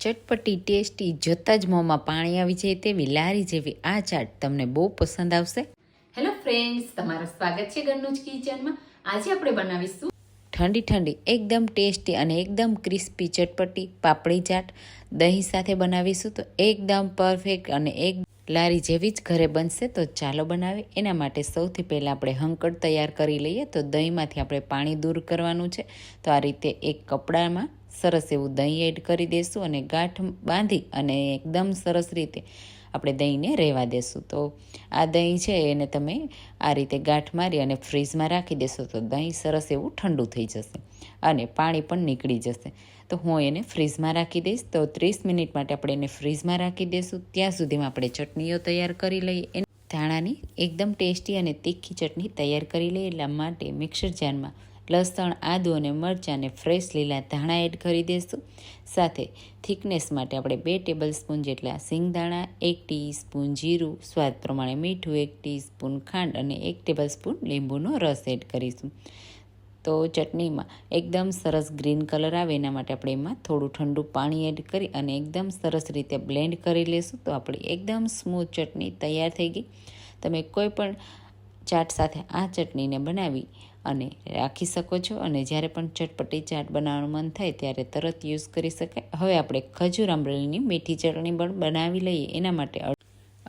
ચટપટી tasty જોતાં જ મોંમાં પાણી આવી જાય તેવી લારી જેવી આ ચાટ તમને બહુ પસંદ આવશે. હેલો ફ્રેન્ડ્સ, તમારું સ્વાગત છે ઘરનું જ કિચનમાં. આજે આપણે બનાવીશું ઠંડી ઠંડી એકદમ ટેસ્ટી અને એકદમ ક્રિસ્પી ચટપટી પાપડી ચાટ. દહીં સાથે બનાવીશું તો એકદમ પરફેક્ટ અને એક લારી જેવી જ ઘરે બનશે. તો ચાલો બનાવીએ. એના માટે સૌથી પહેલાં આપણે હંકડ તૈયાર કરી લઈએ. તો દહીંમાંથી આપણે પાણી દૂર કરવાનું છે. તો આ રીતે એક કપડામાં સરસ એવું દહીં એડ કરી દઈશું અને ગાંઠ બાંધી અને એકદમ સરસ રીતે આપણે દહીંને રહેવા દેશું. તો આ દહીં છે એને તમે આ રીતે ગાંઠ મારી અને ફ્રીઝમાં રાખી દેશો તો દહીં સરસ એવું ઠંડુ થઈ જશે અને પાણી પણ નીકળી જશે. તો હું એને ફ્રીઝમાં રાખી દઈશ. તો 30 મિનિટ માટે આપણે એને ફ્રીઝમાં રાખી દઈશું. ત્યાં સુધીમાં આપણે ચટણીઓ તૈયાર કરી લઈએ. ધાણાની એકદમ ટેસ્ટી અને તીખી ચટણી તૈયાર કરી લઈએ. એટલા માટે મિક્સર જારમાં લસણ, આદુ અને મરચાં અને ફ્રેશ લીલા ધાણા એડ કરી દઈશું. સાથે થિકનેસ માટે આપણે 2 ટેબલ સ્પૂન જેટલા સિંગદાણા, 1 ટીસ્પૂન જીરું, સ્વાદ પ્રમાણે મીઠું, 1 ટીસ્પૂન ખાંડ અને 1 ટેબલ સ્પૂન લીંબુનો રસ એડ કરીશું. તો ચટણીમાં એકદમ સરસ ગ્રીન કલર આવે એના માટે આપણે એમાં થોડું ઠંડુ પાણી એડ કરી અને એકદમ સરસ રીતે બ્લેન્ડ કરી લઈશું. તો આપણી એકદમ સ્મૂથ ચટણી તૈયાર થઈ ગઈ. તમે કોઈ પણ ચાટ સાથે આ ચટણીને બનાવી અને રાખી શકો છો અને જ્યારે પણ ચટપટી ચાટ બનાવવાનું મન થાય ત્યારે તરત યુઝ કરી શકાય. હવે આપણે ખજૂર આંબલીની મીઠી ચટણી પણ બનાવી લઈએ. એના માટે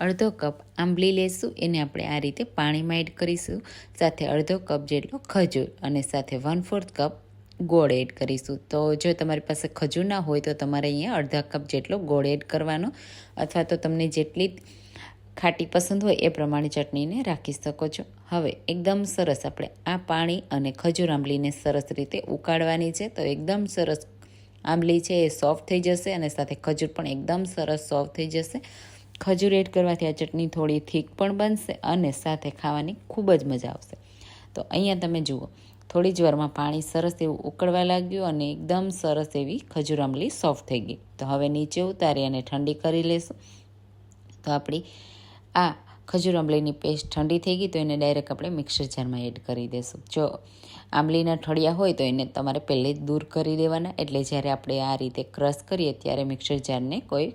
અડધો કપ આંબલી લેશું, એને આપણે આ રીતે પાણીમાં એડ કરીશું. સાથે અડધો કપ જેટલો ખજૂર અને સાથે 1/4 કપ ગોળ એડ કરીશું. તો જો તમારી પાસે ખજૂર ના હોય તો તમારે અહીંયા અડધા કપ જેટલો ગોળ એડ કરવાનો, અથવા તો તમને જેટલી ખાટી પસંદ હોય એ પ્રમાણે ચટણીને રાખી શકો છો. હવે એકદમ સરસ આપણે આ પાણી અને ખજૂર આંબલીને સરસ રીતે ઉકાળવાની છે. તો એકદમ સરસ આંબલી છે એ સોફ્ટ થઈ જશે અને સાથે ખજૂર પણ એકદમ સરસ સોફ્ટ થઈ જશે. ખજૂર એડ કરવાથી આ ચટણી થોડી થીક પણ બનશે અને સાથે ખાવાની ખૂબ જ મજા આવશે. તો અહીંયા તમે જુઓ થોડી જ વારમાં પાણી સરસ એવું ઉકળવા લાગ્યું અને એકદમ સરસ એવી ખજૂર આંબલી સોફ્ટ થઈ ગઈ. તો હવે નીચે ઉતારી અને ઠંડી કરી લેશું. તો આપણી આ ખજૂર આંબલીની પેસ્ટ ઠંડી થઈ ગઈ તો એને ડાયરેક્ટ આપણે મિક્સર જારમાં એડ કરી દઈશું. જો આંબલીના ઠળિયા હોય તો એને તમારે પહેલે જ દૂર કરી દેવાના, એટલે જ્યારે આપણે આ રીતે ક્રશ કરીએ ત્યારે મિક્સર જારને કોઈ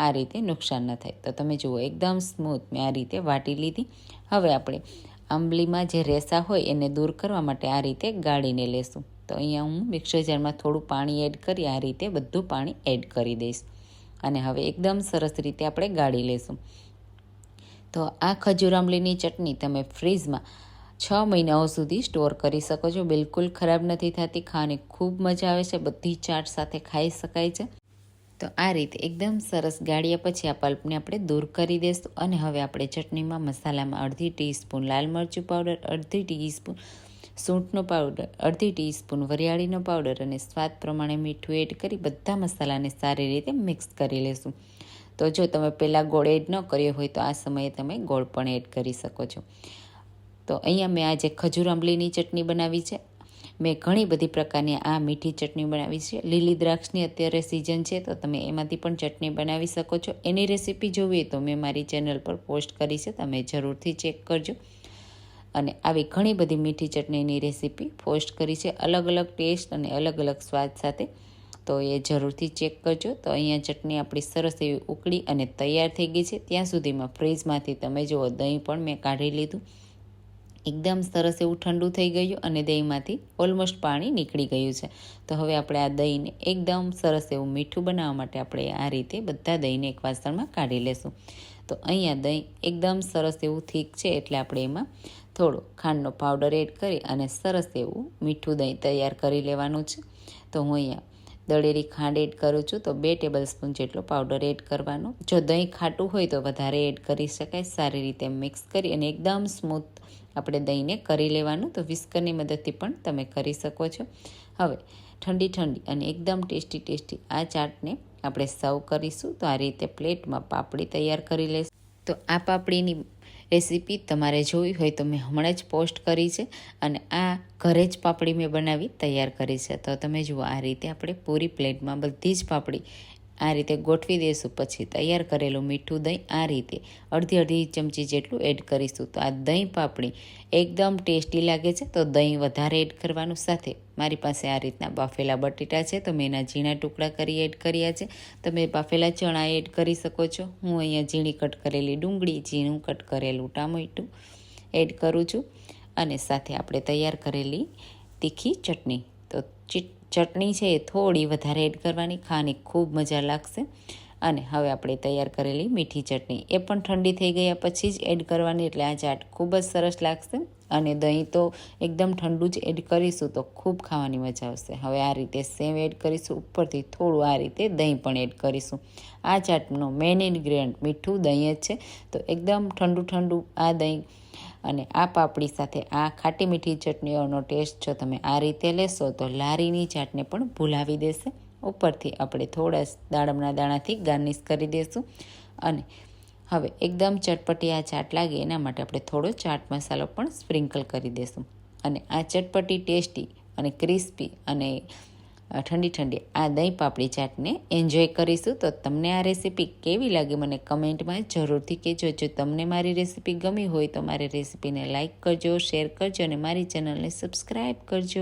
આ રીતે નુકસાન ન થાય. તો તમે જુઓ એકદમ સ્મૂથ મેં આ રીતે વાટી લીધી. હવે આપણે આંબલીમાં જે રેસા હોય એને દૂર કરવા માટે આ રીતે ગાળીને લેશું. તો અહીંયા હું મિક્સર જારમાં થોડું પાણી એડ કરી આ રીતે બધું પાણી એડ કરી દઈશ અને હવે એકદમ સરસ રીતે આપણે ગાળી લેશું. તો આ ખજૂર આંબલીની ચટણી તમે ફ્રીઝમાં 6 મહિનાઓ સુધી સ્ટોર કરી શકો છો. બિલકુલ ખરાબ નથી થતી, ખાવાની ખૂબ મજા આવે છે, બધી ચાટ સાથે ખાઈ શકાય છે. તો આ રીતે એકદમ સરસ ગાળ્યા પછી આ પલ્પને આપણે દૂર કરી દઈશું અને હવે આપણે ચટણીમાં મસાલામાં અડધી ટીસ્પૂન લાલ મરચું પાવડર, અડધી ટીસ્પૂન સૂંઠનો પાવડર, અડધી ટીસ્પૂન વરિયાળીનો પાવડર અને સ્વાદ પ્રમાણે મીઠું એડ કરી બધા મસાલાને સારી રીતે મિક્સ કરી લેશું. તો જો તમે પહેલાં ગોળ એડ ન કર્યો હોય તો આ સમયે તમે ગોળ પણ એડ કરી શકો છો. તો અહીંયા મેં આજે ખજૂર આંબલીની ચટણી બનાવી છે. મેં ઘણી બધી પ્રકારની આ મીઠી ચટણી બનાવી છે. લીલી દ્રાક્ષની અત્યારે સિઝન છે તો તમે એમાંથી પણ ચટણી બનાવી શકો છો. એની રેસીપી જોવી તો મેં મારી ચેનલ પર પોસ્ટ કરી છે, તમે જરૂરથી ચેક કરજો. અને આવી ઘણી બધી મીઠી ચટણીની રેસીપી પોસ્ટ કરી છે, અલગ અલગ ટેસ્ટ અને અલગ અલગ સ્વાદ સાથે. તો એ જરૂરથી ચેક કરજો. તો અહીંયા ચટણી આપણી સરસ એવી ઉકળી અને તૈયાર થઈ ગઈ છે. ત્યાં સુધીમાં ફ્રીઝમાંથી તમે જુઓ દહીં પણ મેં કાઢી લીધું. એકદમ સરસ એવું ઠંડુ થઈ ગયું અને દહીંમાંથી ઓલમોસ્ટ પાણી નીકળી ગયું છે. તો હવે આપણે આ દહીંને એકદમ સરસ એવું મીઠું બનાવવા માટે આપણે આ રીતે બધા દહીંને એક વાસણમાં કાઢી લેશું. તો અહીંયા દહીં એકદમ સરસ એવું થીક છે એટલે આપણે એમાં થોડો ખાંડનો પાવડર એડ કરી અને સરસ એવું મીઠું દહીં તૈયાર કરી લેવાનું છે. તો હું અહીંયા દળેલી ખાંડ એડ કરું છું. તો 2 ટેબલ સ્પૂન જેટલો પાવડર એડ કરવાનો. જો દહીં ખાટું હોય તો વધારે એડ કરી શકાય. સારી રીતે મિક્સ કરી અને એકદમ સ્મૂથ આપણે દહીંને કરી લેવાનું. તો વિસ્કરની મદદથી પણ તમે કરી શકો છો. હવે ઠંડી અને એકદમ ટેસ્ટી આ ચાટને આપણે સર્વ કરીશું. તો આ રીતે પ્લેટમાં પાપડી તૈયાર કરી લઈશું. તો આ પાપડીની રેસીપી તમારે જોવી હોય તો મેં હમણાં જ પોસ્ટ કરી છે અને આ ઘરે જ પાપડી મેં બનાવી તૈયાર કરી છે. તો તમે જુઓ આ રીતે આપણે પૂરી પ્લેટમાં બધી જ પાપડી આ રીતે ગોઠવી દઈશું. પછી તૈયાર કરેલું મીઠું દહીં આ રીતે અડધી ચમચી જેટલું એડ કરીશું. તો આ દહીં પાપડી એકદમ ટેસ્ટી લાગે છે, તો દહીં વધારે એડ કરવાનું. સાથે મારી પાસે આ રીતના બાફેલા બટેટા છે, તો મેં એના ઝીણા ટુકડા કરી એડ કર્યા છે. તમે બાફેલા ચણા એડ કરી શકો છો. હું અહીંયા ઝીણી કટ કરેલી ડુંગળી, ઝીણું કટ કરેલું ટામેટું એડ કરું છું. અને સાથે આપણે તૈયાર કરેલી તીખી ચટણી. તો ચટણી છે એ થોડી વધારે એડ કરવાની, ખાવાની ખૂબ મજા લાગશે. અને હવે આપણે તૈયાર કરેલી મીઠી ચટણી એ પણ ઠંડી થઈ ગયા પછી જ એડ કરવાની, એટલે આ ચાટ ખૂબ જ સરસ લાગશે. અને દહીં તો એકદમ ઠંડુ જ એડ કરીશું તો ખૂબ ખાવાની મજા આવશે. હવે આ રીતે સેવ એડ કરીશું, ઉપરથી થોડું આ રીતે દહીં પણ એડ કરીશું. આ ચાટનો મેઇન ઇન્ગ્રેડિયન્ટ મીઠું દહીં જ છે. તો એકદમ ઠંડુ આ દહીં અને આ પાપડી સાથે આ ખાટી મીઠી ચટણીઓનો ટેસ્ટ જો તમે આ રીતે લેશો તો લારીની ચાટને પણ ભૂલાવી દેશે. ઉપરથી આપણે થોડા દાડમના દાણાથી ગાર્નિશ કરી દઈશું. અને હવે એકદમ ચટપટી આ ચાટ લાગે એના માટે આપણે થોડો ચાટ મસાલો પણ સ્પ્રિંકલ કરી દઈશું. અને આ ચટપટી, ટેસ્ટી અને ક્રિસ્પી અને ઠંડી આ દહીં પાપડી ચાટને એન્જોય કરીશું. તો તમને આ રેસીપી કેવી લાગી મને કમેન્ટમાં જરૂરથી કહેજો. જો તમને મારી રેસીપી ગમી હોય તો મારી રેસીપીને લાઇક કરજો, શેર કરજો અને મારી ચેનલને સબસ્ક્રાઈબ કરજો.